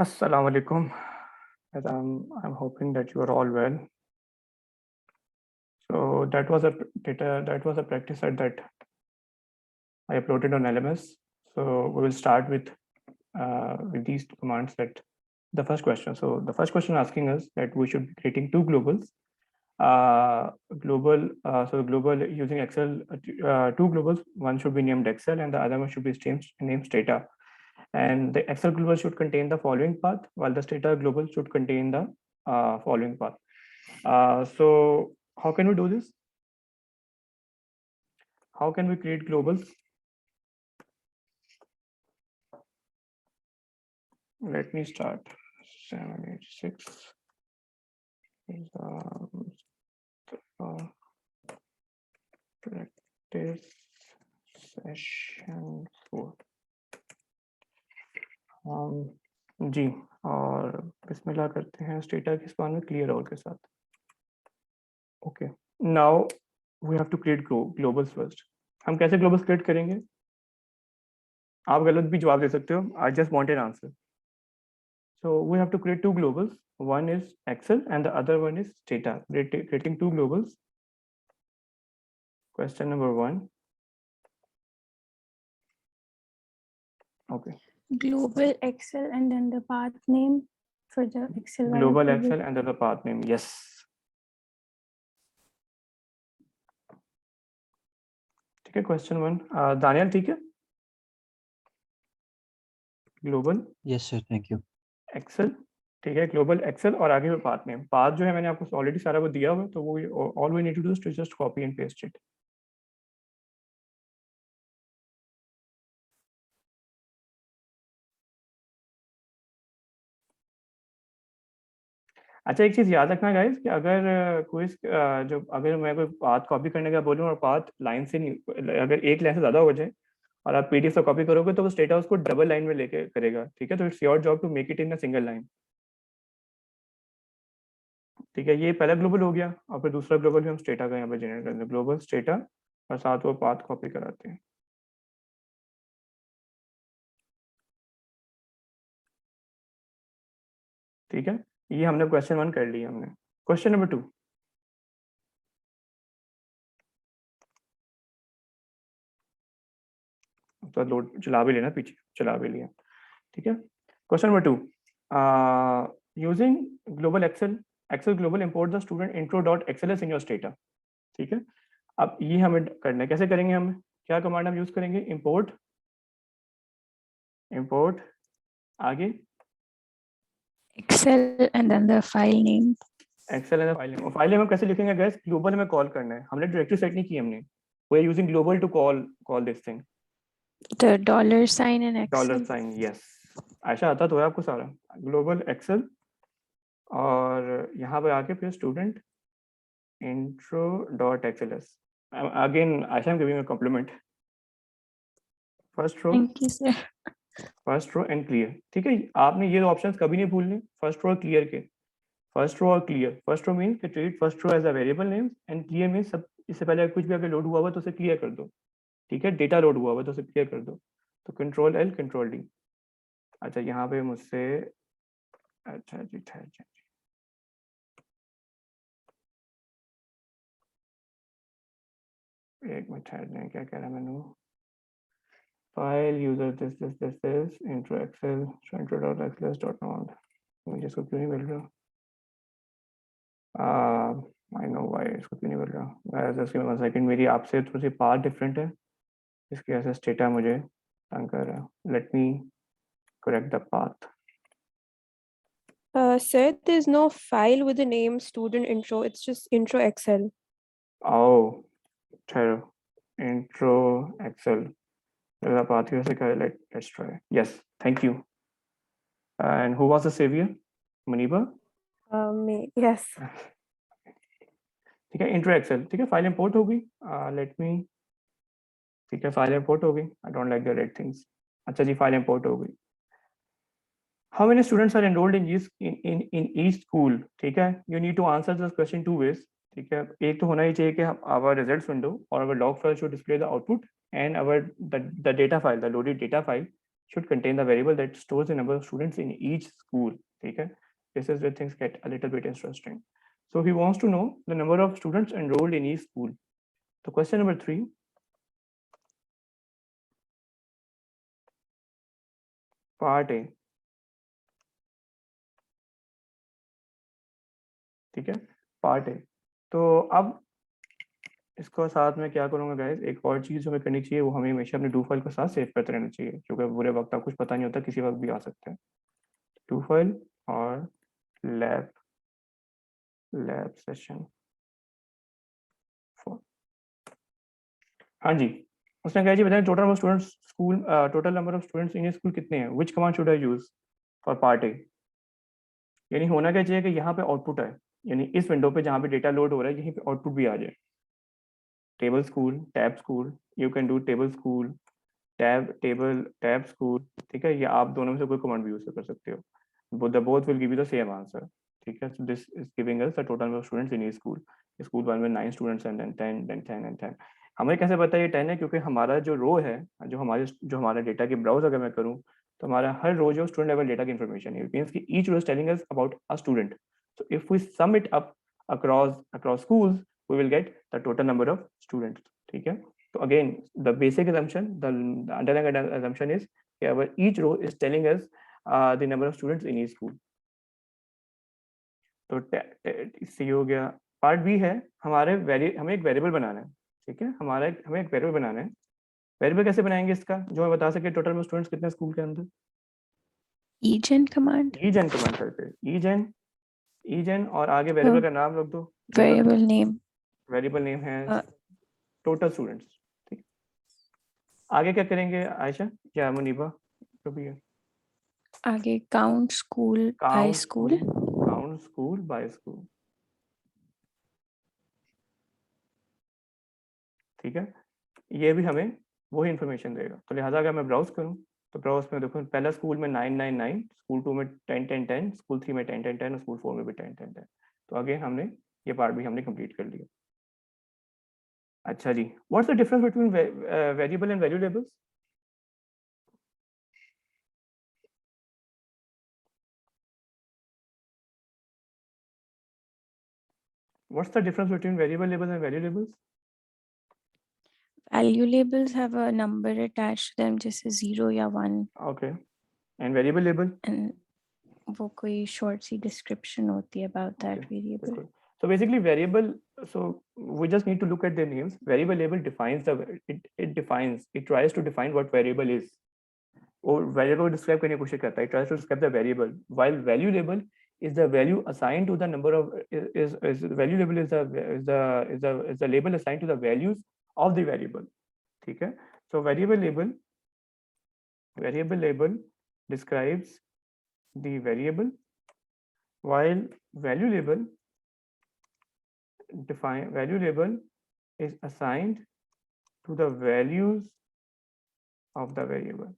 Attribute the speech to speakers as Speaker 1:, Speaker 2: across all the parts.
Speaker 1: Assalamu alaikum. I'm hoping that you are all well. So that was a practice set that I uploaded on LMS. So we will start with these commands. That the first question. So the first question asking us that we should be creating two globals. Global using Excel, two globals. One should be named Excel and the other one should be named Stata. And the Excel global should contain the following path, while the Stata global should contain the following path. So how can we do this? How can we create globals? Let me start. 786 is practice session 4. जी और बिस्मिल्लाह करते हैं strata के span में clear और के साथ. Okay, now we have to create globals first. हम कैसे ग्लोबल्स क्रिएट करेंगे? आप गलत भी जवाब दे सकते हो. I just want an answer. So we have to create two globals. One is Excel and the other one is Stata. Creating two globals. Question number 1. Okay.
Speaker 2: Global Excel and then the path name for the Excel.
Speaker 1: Global Excel and then the path name. Yes. ठीक है. Question 1. Daniel ठीक है? Global.
Speaker 3: Yes sir, thank you.
Speaker 1: Excel. ठीक है. Global Excel और आगे में path name. Path जो है मैंने आपको ऑलरेडी सारा वो दिया हुआ है, तो वो all we need to do is to just copy and paste it. अच्छा, एक चीज याद रखना गाइस कि अगर कोई अगर मैं कोई पाथ कॉपी करने का बोलूं और पाथ लाइन से नहीं, अगर एक लाइन से ज्यादा हो जाए और आप पीडीएफ से कॉपी करोगे तो वो स्टेटा उसको डबल लाइन में लेके करेगा. ठीक है, तो it's your job to make it in a single line. ठीक है, ये पहला ग्लोबल हो गया और फिर दूसरा ग्लोबल भी हम स्टेटा का यहाँ पे जनरेट करते हैं. ग्लोबल स्टेटा और साथ वो पाथ कॉपी कराते हैं. ठीक है, ये हमने क्वेश्चन 1 कर लिया. हमने क्वेश्चन नंबर 2. तो लोड चला भी लेना, पीछे चला भी लिया. ठीक है, question number 2. Using global Excel global import the student intro dot XLS in your Stata. ठीक है, अब ये हमें करना है. कैसे करेंगे? हम क्या कमांड हम यूज करेंगे? इंपोर्ट आगे
Speaker 2: Excel and then the file name.
Speaker 1: Excel and file name. File name हम कैसे लिखेंगे गाइस? ग्लोबल हमें कॉल करना है. हमने डायरेक्टरी सेट नहीं की. हमने we are using global to call this thing.
Speaker 2: The $sign in Excel.
Speaker 1: Dollar sign. Yes, ऐसा आता तो है आपको सारा. ग्लोबल एक्सेल और यहाँ पे आके फिर student intro dot XLS. Again Asha, I am giving a compliment. First row,
Speaker 2: Thank you, sir.
Speaker 1: First row and clear. ठीक है, आपने ये ऑप्शंस कभी नहीं भूलने, फर्स्ट रो और क्लियर के. फर्स्ट रो और clear. First row mean treat first row as a variable name and clear mean सब इससे पहले कुछ भी अगर लोड हुआ हुआ तो उसे क्लियर कर दो. ठीक है, डेटा लोड हुआ हुआ तो उसे क्लियर कर दो. तो कंट्रोल एल कंट्रोल डी. अच्छा, यहाँ पे मुझसे अच्छा जी ठहर जाए. एक मिनट ठहर जाए. क्या कह रहा है मैंने? File user this intro Excel intro dot XLS dot not. मुझे इसको क्यों नहीं मिल रहा? आई नो वाई इसको क्यों नहीं मिल रहा. मैं सेकंड, मेरी आपसे थोड़ी सी पाथ डिफरेंट है, इसकी वजह से स्टेटा मुझे तंग कर रहा है. Let me correct the path.
Speaker 4: Sir, there's no file with the name student intro. It's just intro Excel.
Speaker 1: Oh, ठहरो. Intro Excel. The path you say, let's try. Yes, thank you. And who was the savior? Maniba?
Speaker 4: Me, yes.
Speaker 1: ठीक है, intro Excel. ठीक है, file import हो गई. Let me. ठीक है, file import हो गई. I don't like the red things. अच्छा जी, फाइल इंपोर्ट हो गई. How many students are enrolled in each school? ठीक है, you need to answer this question 2 ways. ठीक है, एक तो होना ही चाहिए कि आवर रिजल्ट्स विंडो और our log file should display the output and our the data file, the loaded data file should contain the variable that stores the number of students in each school. Okay, this is where things get a little bit interesting. So he wants to know the number of students enrolled in each school. So question number 3. Part A. ठीक है, part है। तो अब इसको साथ में क्या करूँगा गाइस, एक और चीज़ हमें करनी चाहिए, वो हमें हमेशा अपने डू फाइल को साथ सेव करते रहना चाहिए, क्योंकि बुरे वक्त आपको कुछ पता नहीं होता, किसी वक्त भी आ सकता है। डू फाइल और लैब सेशन 4। हाँ जी, उसने कहा जी बताएं total number of students school, total number of students in school कितने हैं, विच command should I use for part A. यानी होना क्या चाहिए कि यहाँ पे आउटपुट है, यानी इस विंडो पे जहाँ पे डेटा लोड हो रहा है यहीं पे आउटपुट भी आ जाए। Table school, tab school, you can do table school, tab school, ठीक है, या आप दोनों में से कोई कमांड भी यूज कर सकते हो, both will give you the same answer. ठीक है, so this is giving us the total number of students in school. School 1 में 9 students and then 10 then 10 and 10। हमें कैसे पता है ये 10 है, क्योंकि हमारा जो रो है, जो हमारा डेटा की ब्राउज अगर मैं करूँ तो हमारा हर रो जो स्टूडेंट लेवल डेटा की इन्फॉर्मेशन है, इट मींस कि each row is telling us about a student. So if we sum it up across schools, we will get the total number of students. ठीक है, so again the basic assumption, the underlying assumption is our each row is telling us the number of students in each school. तो इससे हो गया। Part B है हमारे हमें एक वेरिएबल बनाना है। ठीक है, हमें एक वेरिएबल बनाना है। वेरिएबल कैसे बनाएंगे इसका, जो हमें बता सके टोटल में स्टूडेंट्स कितने स्कूल के अंदर।
Speaker 2: egen command
Speaker 1: करके ईजेन और आगे वेरिएबल का नाम रख दो।
Speaker 2: variable name
Speaker 1: वेरिएबल नेम है टोटल स्टूडेंट्स। ठीक, आगे क्या करेंगे आयशा या मुनीबा, जो भी है।
Speaker 2: आगे count school by school
Speaker 1: count school by school. ठीक है, ये भी हमें वही इंफॉर्मेशन देगा। तो लिहाजा अगर मैं ब्राउज करूं तो ब्राउज में देखो, पहला स्कूल में 999, स्कूल 2 में 10 10 10, स्कूल 3 में 10 10 10 और स्कूल 4 में भी 10 10 10। तो आगे हमने ये पार्ट भी हमने कंप्लीट कर लिया। अच्छा जी, what's the difference between variable and value labels. What's the difference between variable labels and value labels?
Speaker 2: value labels have a number attached to them जैसे 0 या 1
Speaker 1: Okay. And variable label?
Speaker 2: and वो कोई short सी description होती है about that
Speaker 1: Okay,
Speaker 2: variable.
Speaker 1: cool. So basically variable, so we just need to look at their names. Variable label defines it tries to define what variable is. और variable को describe करने की कोशिश करता है, it tries to describe the variable, while value label is the value assigned to the number of is value label is the label assigned to the values of the variable. ठीक है, so variable label describes the variable, while value label is assigned to the values of the variable.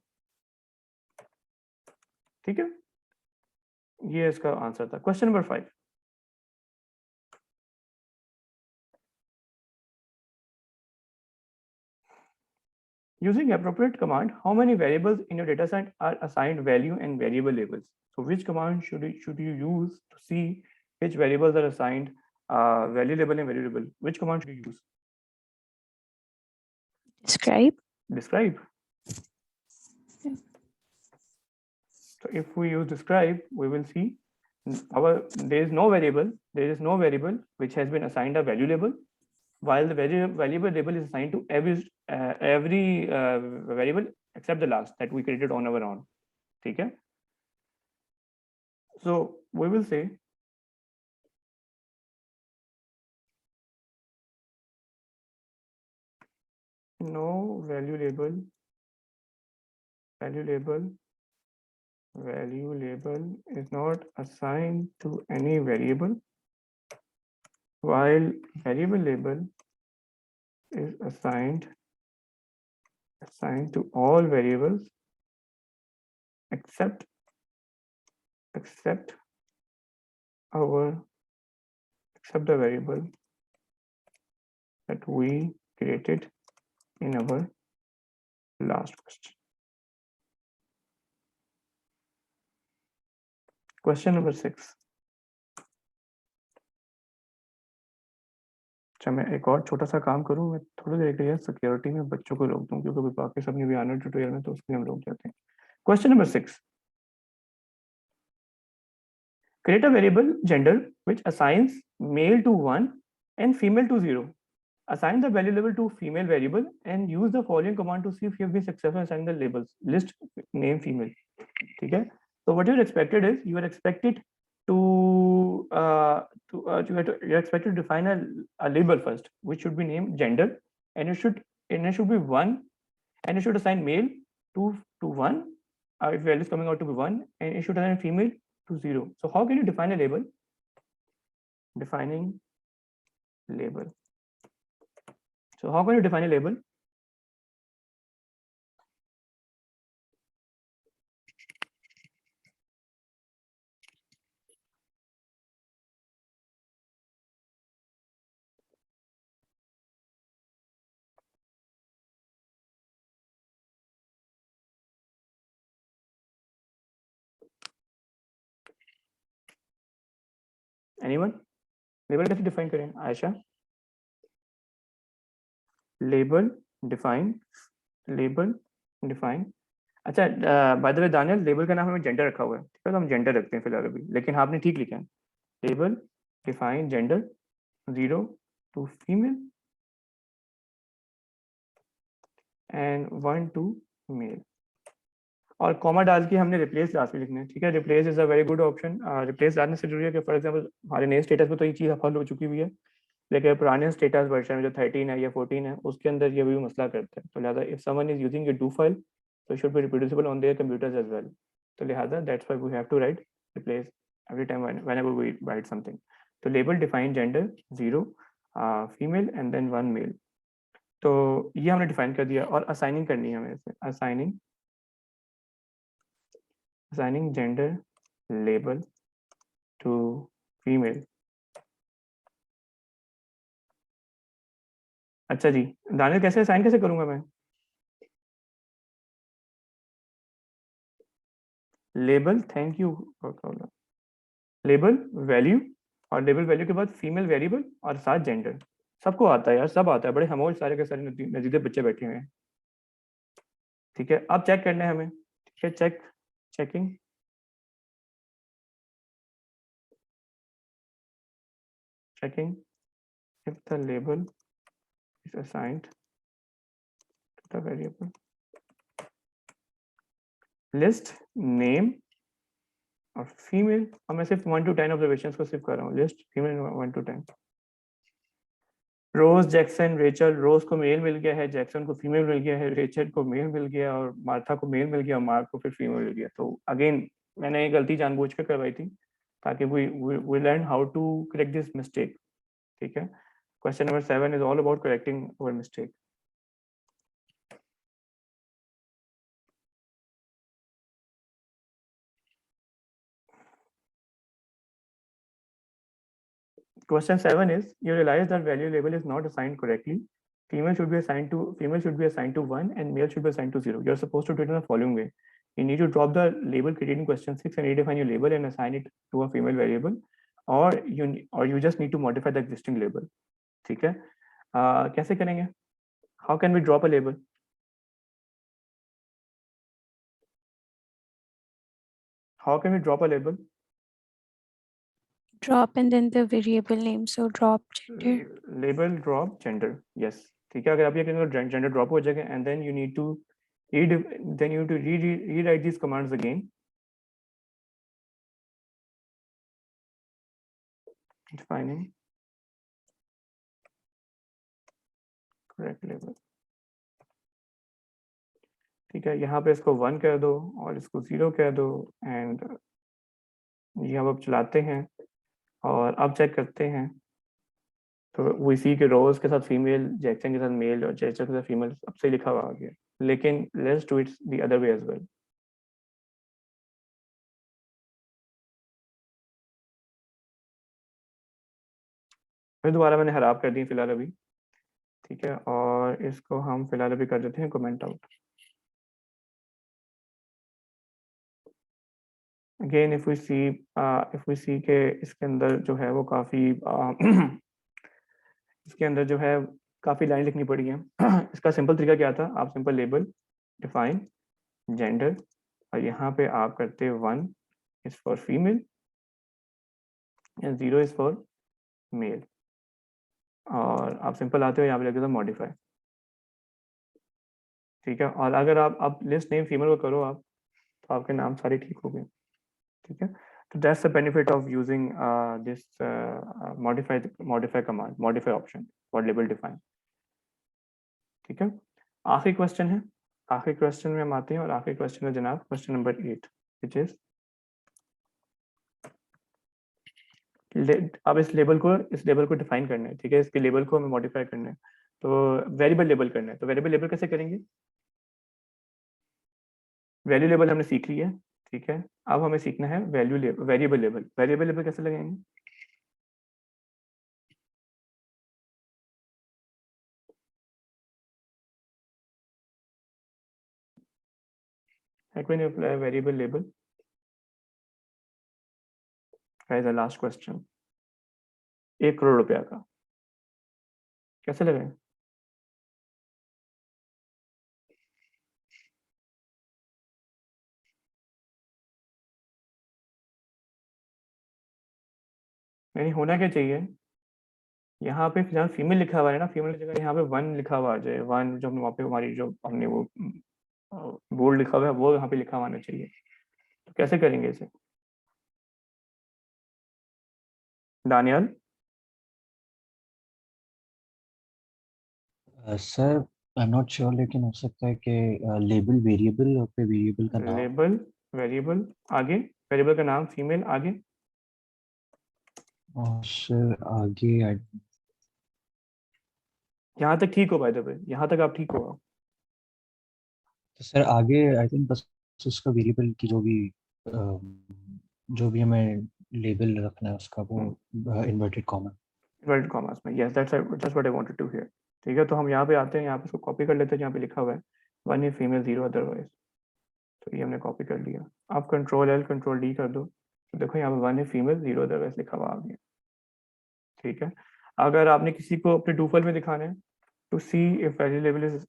Speaker 1: ठीक है, ये इसका answer था। Question number 5। Using appropriate command, how many variables in your dataset are assigned value and variable labels? So which command should you use to see which variables are assigned value label and value label? Which command should you use? Describe. So if we use describe, we will see there is no variable which has been assigned a value label, while the variable label is assigned to every variable except the last that we created on our own. ठीक है, so we will say no value label is not assigned to any variable, while variable label is assigned to all variables except the variable that we created in our last question. Question number 6। अच्छा, मैं एक और छोटा सा काम करूं, मैं थोड़ी देर के लिए सिक्योरिटी में बच्चों को रोक दूं, क्योंकि बाकी सब ने भी आना ट्यूटोरियल में, तो उसमें हम रोक जाते हैं। Question number 6, create a variable gender which assigns male to 1 and female to 0. Assign the value label to female variable and use the following command to see if you have been successful in assigning the labels. List name female. ठीक है, so what you're expected is you are expected to you're expected to define a label first, which should be named gender, and it should be 1, and it should assign male to 1 if value is coming out to be 1, and it should assign female to 0. So how can you define a label? Defining label. So how can you define a label? Anyone? Label कैसे define करें? Ayesha? Label define. Label define. अच्छा, by the way Daniyal, label का नाम हमें gender रखा हुआ है, ठीक है, तो हम जेंडर रखते हैं फिलहाल अभी, लेकिन आपने ठीक लिखा है, label define gender 0 to female and 1 to male, और कॉमा डाल के हमने रिप्लेस लास्ट में लिखना है, ठीक है। Replace is a very good option. Replace डालने से जरूरी है कि फॉर एग्जांपल हमारे नए स्टेटस में तो ये चीज़ सफल हो चुकी हुई है, लेकिन पुराने स्टेटस वर्जन में जो 13 है या 14 है, उसके अंदर ये भी मसला करता है। तो लिहाजा if someone is using a do file, तो should be reproducible on their computers as well. तो लिहाजा that's why we have to write replace every time whenever we write something. तो label define gender 0 female and then 1 male. तो ये हमने define कर दिया, और असाइनिंग करनी है हमें इसे, assigning gender label to female. अच्छा जी, दानियल कैसे असाइन कैसे करूंगा मैं? Label, thank you, label value, और लेबल वैल्यू के बाद फीमेल वेरिएबल और साथ जेंडर। सबको आता है यार, सब आता है, बड़े हमोल सारे के सारे नजीदे बच्चे बैठे हुए हैं, ठीक है। अब चेक करना है हमें, ठीक है, checking if the label is assigned to the variable list name और फीमेल। और मैं सिर्फ 1 to 10 ऑब्जर्वेशंस को सिर्फ कर रहा हूँ, list female 1 to 10। Rose, Jackson, Rachel, Rose को मेल मिल गया है, जैक्सन को फीमेल मिल गया है, रेचल को मेल मिल गया, और मार्था को मेल मिल गया, और मार्क को फिर फीमेल मिल गया। तो अगेन मैंने ये गलती जानबूझ कर करवाई थी, ताकि we learn how to correct this mistake, ठीक है। Question number 7 is all about correcting our mistake. Question 7 is, you realize that value label is not assigned correctly. Female should be assigned to 1 and male should be assigned to 0. You're supposed to do it in the following way. You need to drop the label created in question 6 and redefine your label and assign it to a female variable, or you just need to modify the existing label, ठीक है। कैसे करेंगे? How can we drop a label? How can we drop a label?
Speaker 2: Drop and then the variable name. So drop gender.
Speaker 1: Label drop gender, yes, ठीक है। अगर आप ये करेंगे जेंडर ड्रॉप हो जाएगा, and then you need to rewrite these commands again. Defining correct label, ठीक है। यहाँ पे इसको 1 कर दो और इसको 0 कर दो, एंड ये अब चलाते हैं और अब चेक करते हैं। तो वो इसी के रोज के साथ फीमेल, जैक्सन के साथ मेल और जैक्सन के साथ फीमेल, अब सही लिखा हुआ आ गया, लेकिन let's do it the other way as well. फिर दोबारा मैंने खराब कर दी फिलहाल अभी, ठीक है, और इसको हम फिलहाल अभी कर देते हैं comment out, again if we see के इसके अंदर जो है वो काफ़ी इसके अंदर जो है काफ़ी लाइन लिखनी पड़ी है। इसका सिंपल तरीका क्या था, आप सिंपल लेबल डिफाइन जेंडर और यहाँ पे आप करते 1 is for female and 0 is for male, और आप सिंपल आते हो यहाँ पे लिख देते मॉडिफाई, ठीक है। और अगर आप लिस्ट नेम फीमेल को करो आप, तो आपके नाम सारे ठीक हो गए, ठीक है। तो that's the benefit of using this modify command, modify option for label define, ठीक है। आखिरी क्वेश्चन है, आखिरी क्वेश्चन में हम आते हैं, और आखिरी क्वेश्चन है जनाब क्वेश्चन नंबर 8 विच इज अब इस लेबल को डिफाइन करना है, ठीक है। इसके लेबल को हमें मॉडिफाई करना है, तो वेरिएबल लेबल करना है। तो वेरिएबल लेबल कैसे करेंगे, वैल्यू लेबल हमने सीख लिया है, ठीक है। अब हमें सीखना है वेरिएबल लेबल। वेरिएबल लेबल कैसे लगाएंगे, when you apply variable label, guys, the last question, 1 crore रुपया का कैसे लगाएं, यानी होना क्या चाहिए, यहाँ पे जहाँ फीमेल लिखा हुआ है ना, फीमेल की जगह यहाँ पे 1 लिखा हुआ आ जाए, 1 जो हमने वहाँ पे हमारी जो हमने वो बोर्ड लिखा हुआ है वो यहाँ पे लिखा हुआ आना चाहिए। तो कैसे करेंगे इसे, Daniyal?
Speaker 3: Sir I am not sure, लेकिन हो सकता है कि लेबल वेरिएबल और पे वेरिएबल का नाम।
Speaker 1: लेबल वेरिएबल आगे, वेरिएबल का नाम फीमेल आगे,
Speaker 3: और सर आगे
Speaker 1: यहाँ तक ठीक हो बाय द वे, यहाँ तक आप ठीक हो।
Speaker 3: तो सर आगे आई थिंक बस उसका वेरिएबल की जो भी हमें लेबल रखना है उसका वो इन्वर्टेड कॉमा।
Speaker 1: इन्वर्टेड कॉमास में, yes that's what I wanted to hear, ठीक है। तो हम यहाँ पे आते हैं, यहाँ पे इसको कॉपी कर लेते हैं, जहाँ पे लिखा हुआ है 1 इज फीमेल 0 अदरवाइज, तो ये हमने कॉपी कर लिया। आप कंट्रोल एल कंट्रोल डी कर दो, तो देखो यहाँ पे 1 इज फीमेल 0 अदरवाइज लिखा हुआ आ गया, ठीक है। अगर आपने किसी को अपने डूफल में दिखाना है, to see if variable is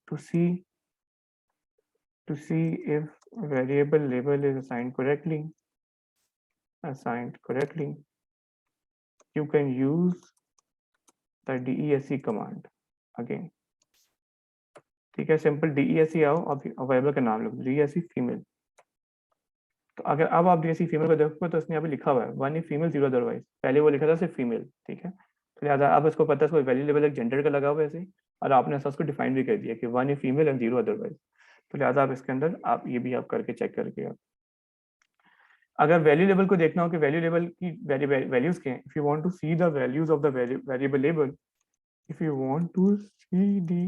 Speaker 1: to see if variable label is assigned correctly, you can use the DESC command again, ठीक है। सिंपल DESC आओ, अब वेरिएबल का नाम लिखो DESC फीमेल। तो अगर अब आप DESC फीमेल को देखोगे तो इसने यहाँ पे लिखा हुआ है 1 इज फीमेल 0 अदरवाइज, पहले वो लिखा था सिर्फ फीमेल, ठीक है। तो लिहाजा अब इसको पता है, इसको वैल्यू लेवल एक जेंडर का लगा हुआ है ऐसे, और आपने ऐसा उसको डिफाइन भी कर दिया कि 1 इज फीमेल एंड 0 अदरवाइज। तो लिहाजा आप इसके अंदर आप ये भी आप करके चेक करके आप, अगर वैल्यू लेवल को देखना हो कि वैल्यू लेवल की वैल्यूज क्या हैं, if you want to see the values of the variable level, if you want to see the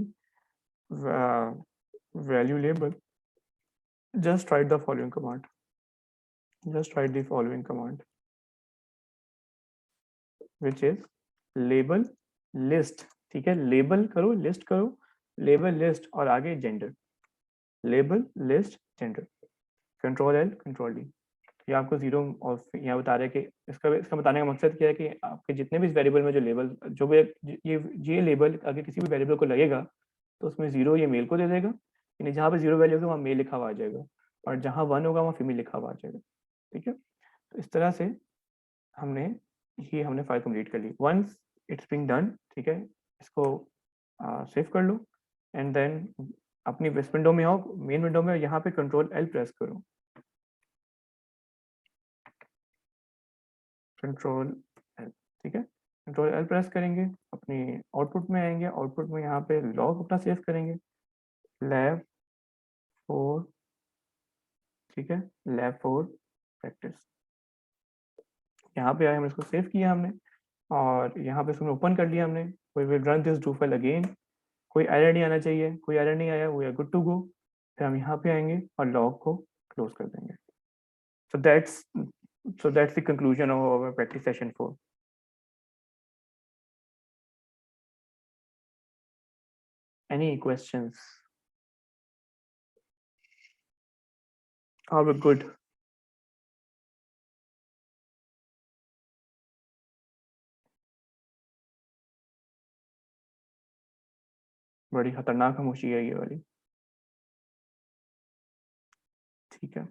Speaker 1: value label, just write the following command, which is label list, ठीक है। Label करो, list करो, label list और आगे gender, label list gender, control L control D. ये आपको 0 और यहाँ बता रहे हैं कि इसका बताने का मकसद क्या है कि आपके जितने भी इस वेरिएबल में जो लेबल जो भी ये लेबल अगर किसी भी वेरिएबल को लगेगा तो उसमें 0 ये मेल को दे देगा, यानी जहाँ पे 0 वैल्यू होगी वहाँ मेल लिखा हुआ आ जाएगा, और जहाँ 1 होगा वहाँ फीमेल लिखा हुआ आ जाएगा, ठीक है। तो इस तरह से हमने फाइल कंप्लीट कर ली। वंस इट्स बीइंग डन, ठीक है, इसको सेव कर लो एंड देन अपनी इस विंडो में आओ, मेन विंडो में, यहाँ पे कंट्रोल एल प्रेस करो, कंट्रोल एल, ठीक है। कंट्रोल एल प्रेस करेंगे, अपनी आउटपुट में आएंगे, आउटपुट में यहाँ पे लॉग अपना सेव करेंगे, लैब 4, ठीक है, लैब 4 प्रैक्टिस। यहाँ पे आए, हम इसको सेव किया हमने, और यहाँ पे इसको ओपन कर लिया हमने। We will run this do file again, कोई एरर नहीं आना चाहिए, कोई एरर नहीं आया, we are good to go. फिर हम यहाँ पे आएंगे और लॉग को क्लोज कर देंगे। So that's the conclusion of our practice session 4। Any questions? Are we good? बड़ी खतरनाक खामोशी है ये वाली। ठीक है,